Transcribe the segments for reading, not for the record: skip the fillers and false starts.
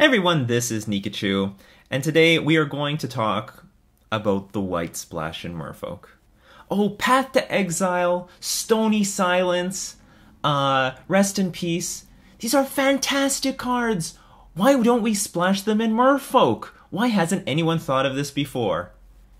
Hey everyone, this is Nikachu, and today we are going to talk about the White Splash in Merfolk. Oh, Path to Exile, Stony Silence, Rest in Peace. These are fantastic cards. Why don't we splash them in Merfolk? Why hasn't anyone thought of this before?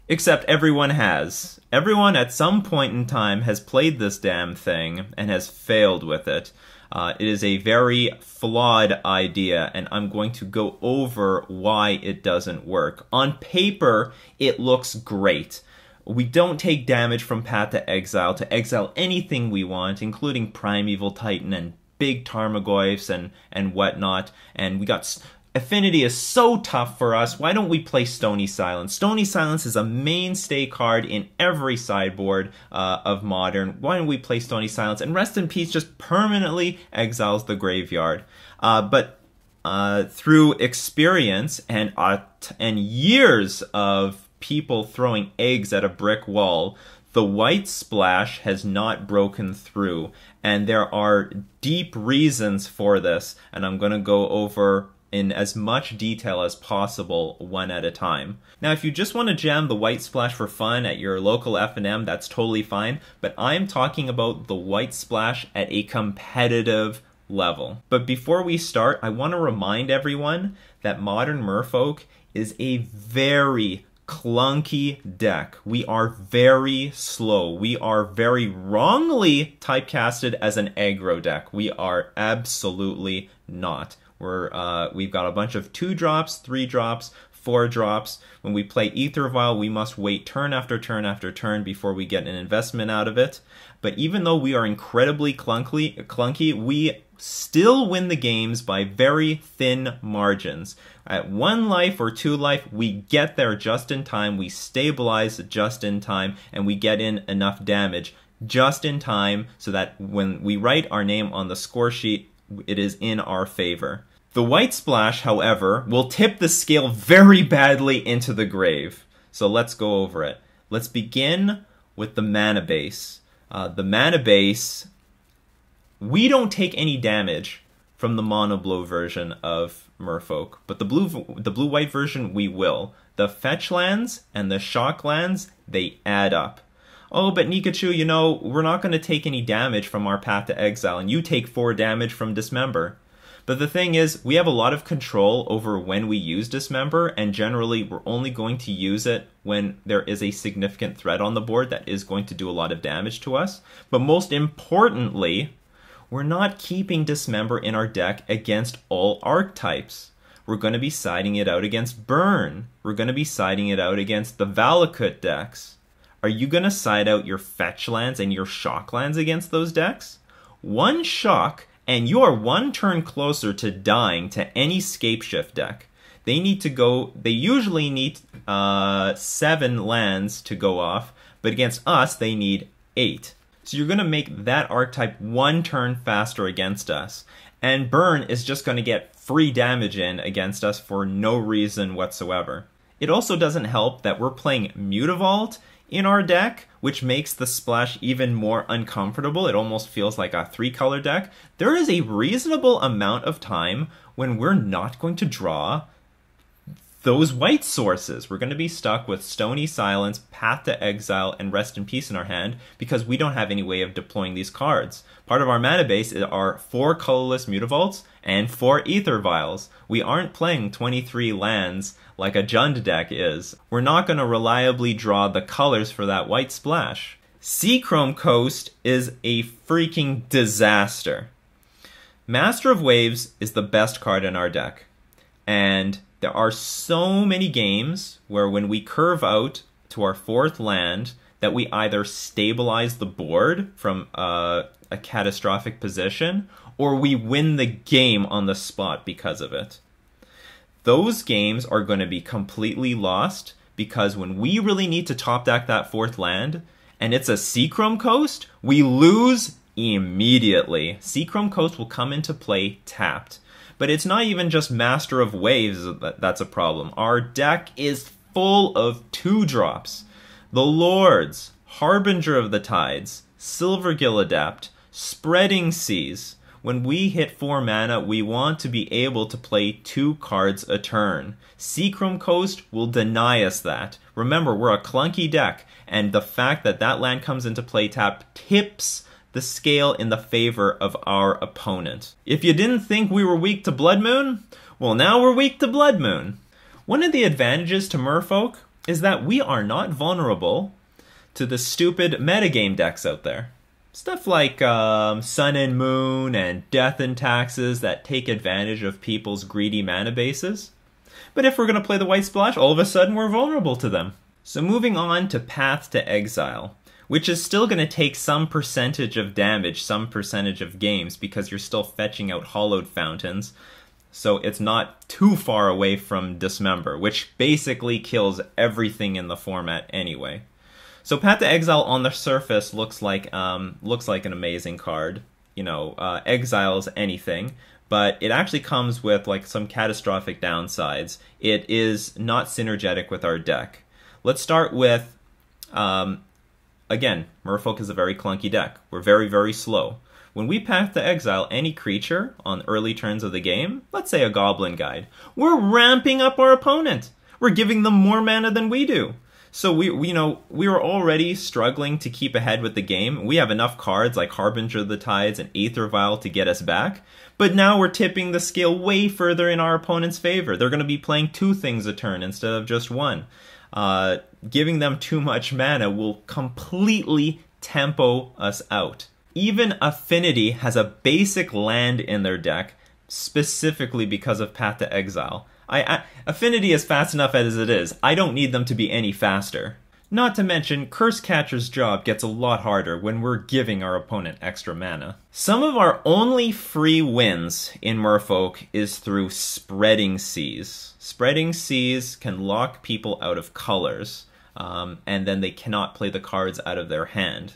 Except everyone has. Everyone at some point in time has played this damn thing and has failed with it. It is a very flawed idea, and I'm going to go over why it doesn't work. On paper, it looks great. We don't take damage from Path to exile anything we want, including Primeval Titan and big Tarmogoyfs and whatnot. And we got... Affinity is so tough for us. Why don't we play Stony Silence? Stony Silence is a mainstay card in every sideboard of Modern. Why don't we play Stony Silence? And Rest in Peace just permanently exiles the graveyard. But through experience and years of people throwing eggs at a brick wall, the White Splash has not broken through. And there are deep reasons for this, and I'm going to go over in as much detail as possible, one at a time. Now, if you just want to jam the White Splash for fun at your local F&M, that's totally fine, but I'm talking about the White Splash at a competitive level. But before we start, I want to remind everyone that Modern Merfolk is a very clunky deck. We are very slow. We are very wrongly typecasted as an aggro deck. We are absolutely not. We've got a bunch of 2-drops, 3-drops, 4-drops. When we play Ether Vial, we must wait turn after turn after turn before we get an investment out of it. But even though we are incredibly clunky, we still win the games by very thin margins. At 1 life or 2 life, we get there just in time, we stabilize just in time, and we get in enough damage just in time so that when we write our name on the score sheet, it is in our favor. The White Splash, however, will tip the scale very badly into the grave. So let's go over it. Let's begin with the mana base. The mana base, we don't take any damage from the mono-blue version of Merfolk, but the blue-white version we will. The fetch lands and the shock lands, they add up. Oh, but Nikachu, you know, we're not going to take any damage from our Path to Exile, and you take 4 damage from Dismember. But the thing is, we have a lot of control over when we use Dismember, and generally we're only going to use it when there is a significant threat on the board that is going to do a lot of damage to us. But most importantly, we're not keeping Dismember in our deck against all archetypes. We're going to be siding it out against Burn. We're going to be siding it out against the Valakut decks. Are you going to side out your fetch lands and your shock lands against those decks? 1 shock, and you are 1 turn closer to dying to any Scapeshift deck. They usually need 7 lands to go off, but against us, they need 8. So you're going to make that archetype 1 turn faster against us. And Burn is just going to get free damage in against us for no reason whatsoever. It also doesn't help that we're playing Mutavault in our deck, which makes the splash even more uncomfortable. It almost feels like a 3-color deck. There is a reasonable amount of time when we're not going to draw those white sources. We're going to be stuck with Stony Silence, Path to Exile, and Rest in Peace in our hand because we don't have any way of deploying these cards. Part of our mana base are 4 colorless Mutavaults and 4 Ether Vials. We aren't playing 23 lands like a Jund deck is. We're not going to reliably draw the colors for that White Splash. Seachrome Coast is a freaking disaster. Master of Waves is the best card in our deck. And there are so many games where when we curve out to our 4th land that we either stabilize the board from a catastrophic position or we win the game on the spot because of it. Those games are going to be completely lost because when we really need to top deck that 4th land and it's a Seachrome Coast, we lose immediately. Seachrome Coast will come into play tapped. But it's not even just Master of Waves that's a problem. Our deck is full of 2-drops. The Lords, Harbinger of the Tides, Silvergill Adept, Spreading Seas. When we hit 4 mana, we want to be able to play 2 cards a turn. Seachrome Coast will deny us that. Remember, we're a clunky deck, and the fact that that land comes into play tap tips the scale in the favor of our opponent. If you didn't think we were weak to Blood Moon, well, now we're weak to Blood Moon. One of the advantages to Merfolk is that we are not vulnerable to the stupid metagame decks out there. Stuff like Sun and Moon and Death and Taxes that take advantage of people's greedy mana bases. But if we're going to play the White Splash, all of a sudden we're vulnerable to them. So moving on to Path to Exile, which is still going to take some percentage of damage, some percentage of games, because you're still fetching out Hallowed Fountains. So it's not too far away from Dismember, which basically kills everything in the format anyway. So Path to Exile on the surface looks like an amazing card. You know, exiles anything, but it actually comes with like some catastrophic downsides. It is not synergetic with our deck. Let's start with, again, Merfolk is a very clunky deck. We're very, very slow. When we Path to Exile any creature on early turns of the game, let's say a Goblin Guide, we're ramping up our opponent. We're giving them more mana than we do. So we were already struggling to keep ahead with the game. We have enough cards like Harbinger of the Tides and Aether Vial to get us back. But now we're tipping the scale way further in our opponent's favor. They're going to be playing 2 things a turn instead of just 1. Giving them too much mana will completely tempo us out. Even Affinity has a basic land in their deck specifically because of Path to Exile. Affinity is fast enough as it is. I don't need them to be any faster. Not to mention, Curse Catcher's job gets a lot harder when we're giving our opponent extra mana. Some of our only free wins in Merfolk is through Spreading Seas. Spreading Seas can lock people out of colors, and then they cannot play the cards out of their hand.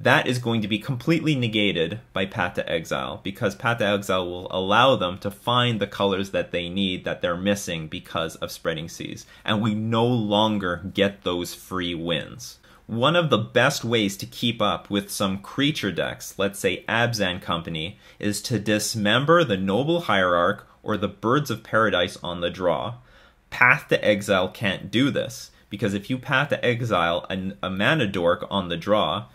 That is going to be completely negated by Path to Exile, because Path to Exile will allow them to find the colors that they need that they're missing because of Spreading Seas, and we no longer get those free wins. One of the best ways to keep up with some creature decks, let's say Abzan Company, is to dismember the Noble Hierarch or the Birds of Paradise on the draw. Path to Exile can't do this, because if you Path to Exile a Mana Dork on the draw,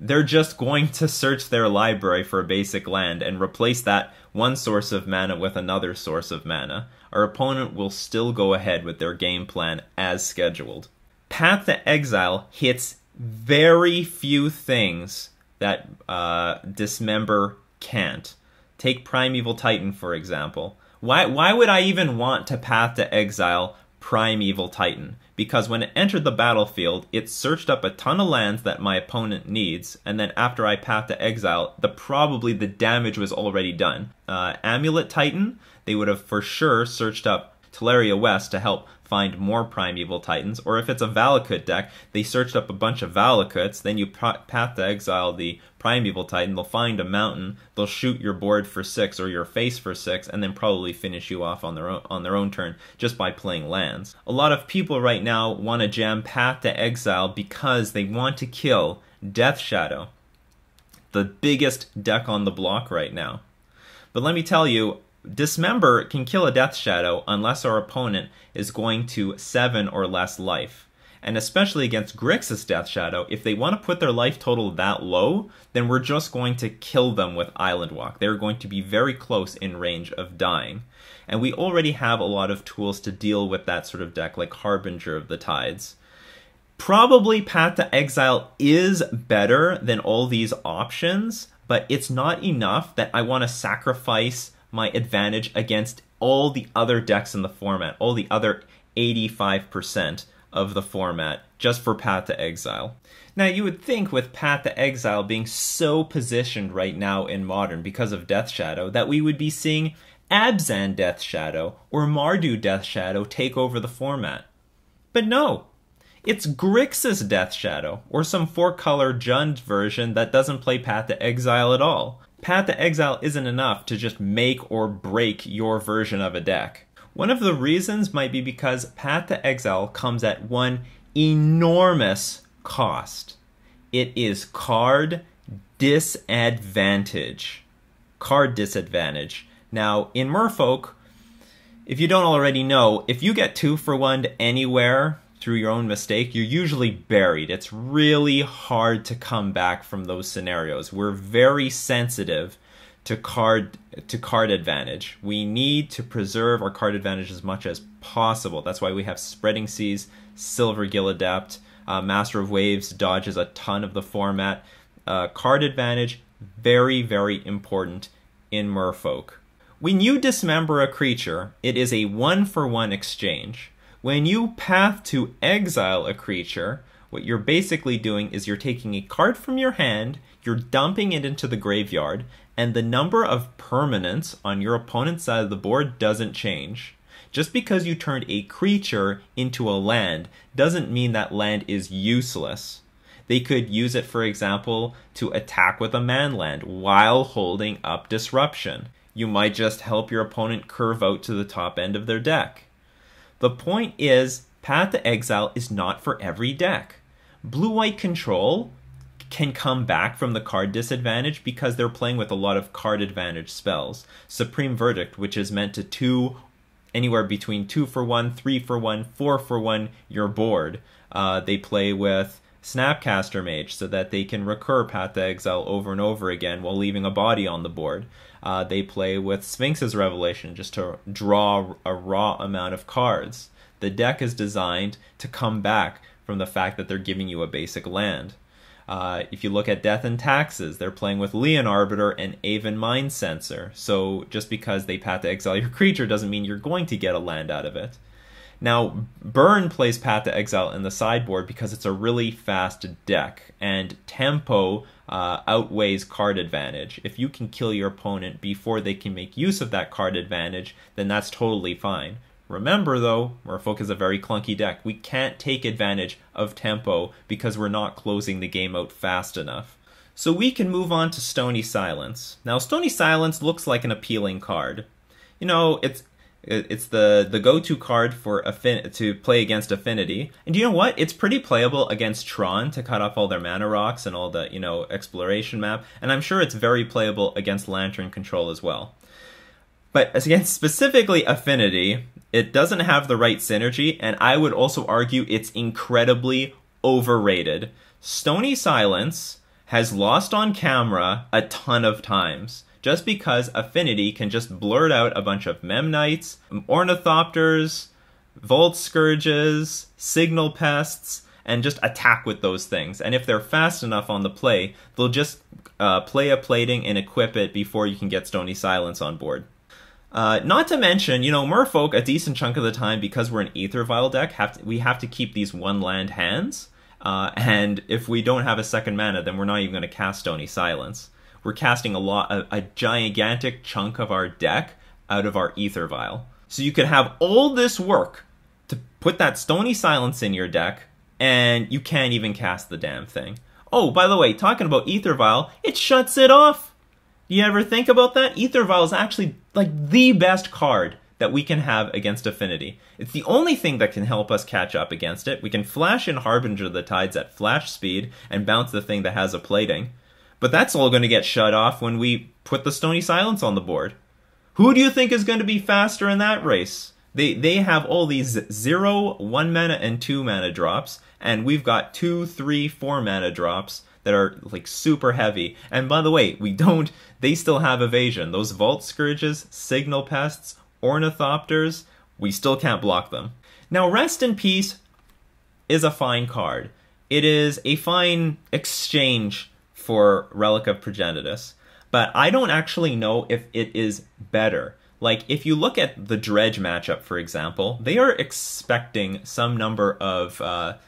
they're just going to search their library for a basic land and replace that one source of mana with another source of mana. Our opponent will still go ahead with their game plan as scheduled. Path to Exile hits very few things that Dismember can't. Take Primeval Titan, for example. Why would I even want to Path to Exile Primeval Titan? Because when it entered the battlefield, it searched up a ton of lands that my opponent needs, and then after I Path to Exile, probably the damage was already done. Amulet Titan, they would have for sure searched up Teleria West to help find more Primeval Titans, or if it's a Valakut deck, they searched up a bunch of Valakuts, then you Path to Exile the Primeval Titan, they'll find a mountain, they'll shoot your board for 6 or your face for 6, and then probably finish you off on their own turn just by playing lands. A lot of people right now want to jam Path to Exile because they want to kill Death Shadow, the biggest deck on the block right now. But let me tell you, Dismember can kill a Death Shadow unless our opponent is going to 7 or less life. And especially against Grixis Death Shadow, if they want to put their life total that low, then we're just going to kill them with Island Walk. They're going to be very close in range of dying. And we already have a lot of tools to deal with that sort of deck, like Harbinger of the Tides. Probably Path to Exile is better than all these options, but it's not enough that I want to sacrifice my advantage against all the other decks in the format, all the other 85% of the format, just for Path to Exile. Now, you would think with Path to Exile being so positioned right now in Modern because of Death Shadow that we would be seeing Abzan Death Shadow or Mardu Death Shadow take over the format. But no, it's Grixis Death Shadow, or some 4-color Jund version that doesn't play Path to Exile at all. Path to Exile isn't enough to just make or break your version of a deck. One of the reasons might be because Path to Exile comes at one enormous cost. It is card disadvantage. card disadvantage. Now, in Merfolk, if you don't already know, if you get 2 for 1 anywhere through your own mistake, you're usually buried. It's really hard to come back from those scenarios. We're very sensitive to card advantage. We need to preserve our card advantage as much as possible. That's why we have Spreading Seas, Silver Gill Adept, Master of Waves dodges a ton of the format. Card advantage, very, very important in Merfolk. When you dismember a creature, it is a 1-for-1 exchange. When you path to exile a creature, what you're basically doing is you're taking a card from your hand, you're dumping it into the graveyard, and the number of permanents on your opponent's side of the board doesn't change. Just because you turned a creature into a land doesn't mean that land is useless. They could use it, for example, to attack with a man land while holding up Disruption. You might just help your opponent curve out to the top end of their deck. The point is, Path to Exile is not for every deck. Blue-white control can come back from the card disadvantage because they're playing with a lot of card advantage spells. Supreme Verdict, which is meant to 2 anywhere between 2 for 1, 3 for 1, 4 for 1 your board. They play with Snapcaster Mage so that they can recur Path to Exile over and over again while leaving a body on the board. They play with Sphinx's Revelation just to draw a raw amount of cards. The deck is designed to come back from the fact that they're giving you a basic land. If you look at Death and Taxes, they're playing with Leon Arbiter and Aven Mind Sensor. So just because they Path to Exile your creature doesn't mean you're going to get a land out of it. Now, Burn plays Path to Exile in the sideboard because it's a really fast deck, and tempo outweighs card advantage. If you can kill your opponent before they can make use of that card advantage, then that's totally fine. Remember though, Merfolk is a very clunky deck. We can't take advantage of tempo because we're not closing the game out fast enough. So we can move on to Stony Silence. Now, Stony Silence looks like an appealing card. You know, it's the go-to card for to play against Affinity. And you know what? It's pretty playable against Tron to cut off all their mana rocks and all the, exploration map. And I'm sure it's very playable against Lantern Control as well. But against specifically Affinity, it doesn't have the right synergy, and I would also argue it's incredibly overrated. Stony Silence has lost on camera a ton of times, just because Affinity can just blurt out a bunch of Memnites, Ornithopters, Vault Scourges, Signal Pests, and just attack with those things. And if they're fast enough on the play, they'll just play a plating and equip it before you can get Stony Silence on board. Not to mention, Merfolk, a decent chunk of the time, because we're an Aether Vial deck, we have to keep these 1-land hands. And if we don't have a second mana, then we're not even going to cast Stony Silence. We're casting a gigantic chunk of our deck out of our Aether Vial. So you could have all this work to put that Stony Silence in your deck, and you can't even cast the damn thing. Oh, by the way, talking about Aether Vial, it shuts it off. You ever think about that? Aether Vial is actually like the best card that we can have against Affinity. It's the only thing that can help us catch up against it. We can flash in Harbinger of the Tides at flash speed and bounce the thing that has a plating. But that's all going to get shut off when we put the Stony Silence on the board. Who do you think is going to be faster in that race? They have all these 0, 1 mana, and 2 mana drops, and we've got 2, 3, 4 mana drops that are like super heavy. And by the way, they still have evasion. Those Vault Scourges, Signal Pests, Ornithopters, we still can't block them. Now, Rest in Peace is a fine card. It is a fine exchange for Relic of Progenitus, but I don't actually know if it is better. Like, if you look at the Dredge matchup, for example, they are expecting some number of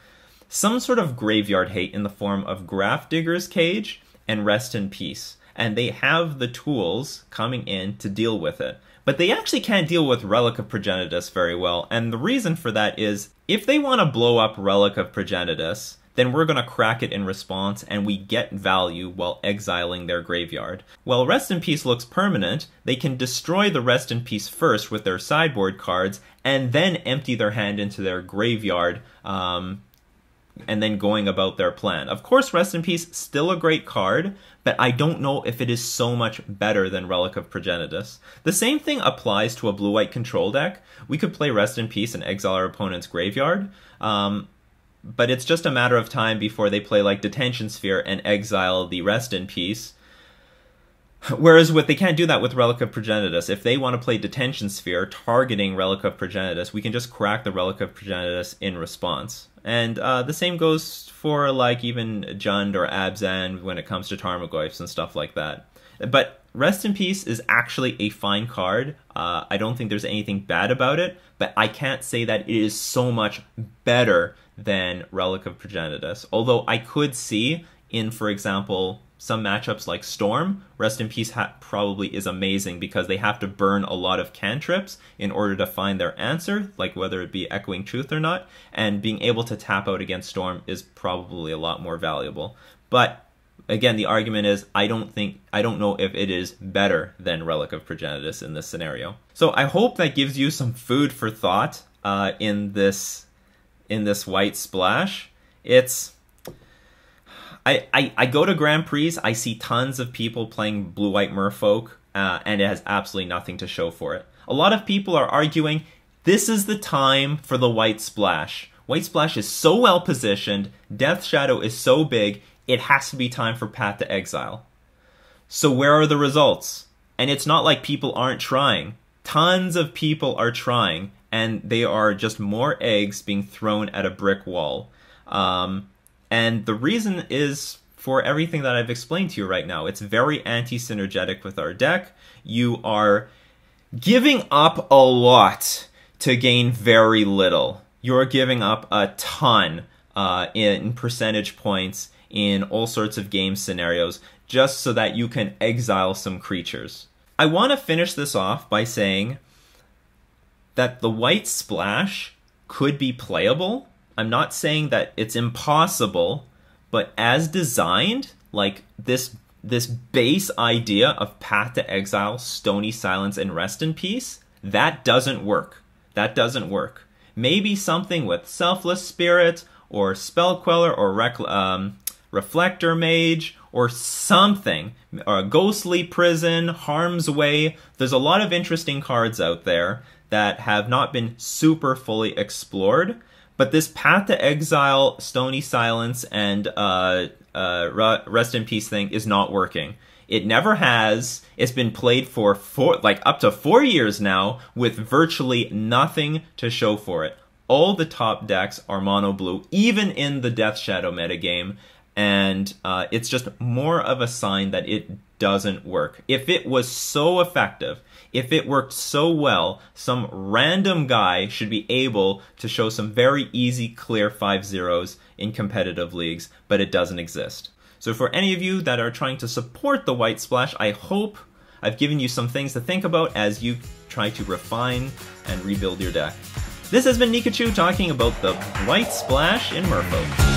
some sort of graveyard hate in the form of Grafdigger's Cage and Rest in Peace. And they have the tools coming in to deal with it. But they actually can't deal with Relic of Progenitus very well. And the reason for that is, if they want to blow up Relic of Progenitus, then we're going to crack it in response, and we get value while exiling their graveyard. While Rest in Peace looks permanent, they can destroy the Rest in Peace first with their sideboard cards, and then empty their hand into their graveyard, and then going about their plan. Of course, Rest in Peace, still a great card, but I don't know if it is so much better than Relic of Progenitus. The same thing applies to a blue-white control deck. We could play Rest in Peace and exile our opponent's graveyard, but it's just a matter of time before they play like Detention Sphere and exile the Rest in Peace. Whereas they can't do that with Relic of Progenitus. If they want to play Detention Sphere targeting Relic of Progenitus, we can just crack the Relic of Progenitus in response. And the same goes for like even Jund or Abzan when it comes to Tarmogoyfs and stuff like that. But Rest in Peace is actually a fine card. I don't think there's anything bad about it, but I can't say that it is so much better than Relic of Progenitus. Although I could see in, for example, some matchups like Storm, Rest in Peace probably is amazing because they have to burn a lot of cantrips in order to find their answer, like whether it be Echoing Truth or not, and being able to tap out against Storm is probably a lot more valuable. But again, the argument is I don't know if it is better than Relic of Progenitus in this scenario. So I hope that gives you some food for thought in this white splash. I go to Grand Prix, I see tons of people playing blue-white Merfolk, and it has absolutely nothing to show for it. A lot of people are arguing, this is the time for the White Splash. White Splash is so well positioned, Death Shadow is so big, it has to be time for Path to Exile. So where are the results? And it's not like people aren't trying. Tons of people are trying, and they are just more eggs being thrown at a brick wall. And the reason is for everything that I've explained to you right now. It's very anti-synergetic with our deck. You are giving up a lot to gain very little. You're giving up a ton in percentage points in all sorts of game scenarios just so that you can exile some creatures. I want to finish this off by saying that the White Splash could be playable. I'm not saying that it's impossible, but as designed, like this base idea of Path to Exile, Stony Silence, and Rest in Peace, that doesn't work. That doesn't work. Maybe something with Selfless Spirit, or Spell Queller, or Reflector Mage, or something. Or Ghostly Prison, Harm's Way. There's a lot of interesting cards out there that have not been super fully explored. But this Path to Exile, Stony Silence, and Rest in Peace thing is not working. It never has. It's been played for up to 4 years now with virtually nothing to show for it. All the top decks are mono blue, even in the Death Shadow metagame, and it's just more of a sign that it doesn't work. If it was so effective, if it worked so well, some random guy should be able to show some very easy, clear 5-0s in competitive leagues, but it doesn't exist. So for any of you that are trying to support the White Splash, I hope I've given you some things to think about as you try to refine and rebuild your deck. This has been Nikachu talking about the White Splash in Merfolk.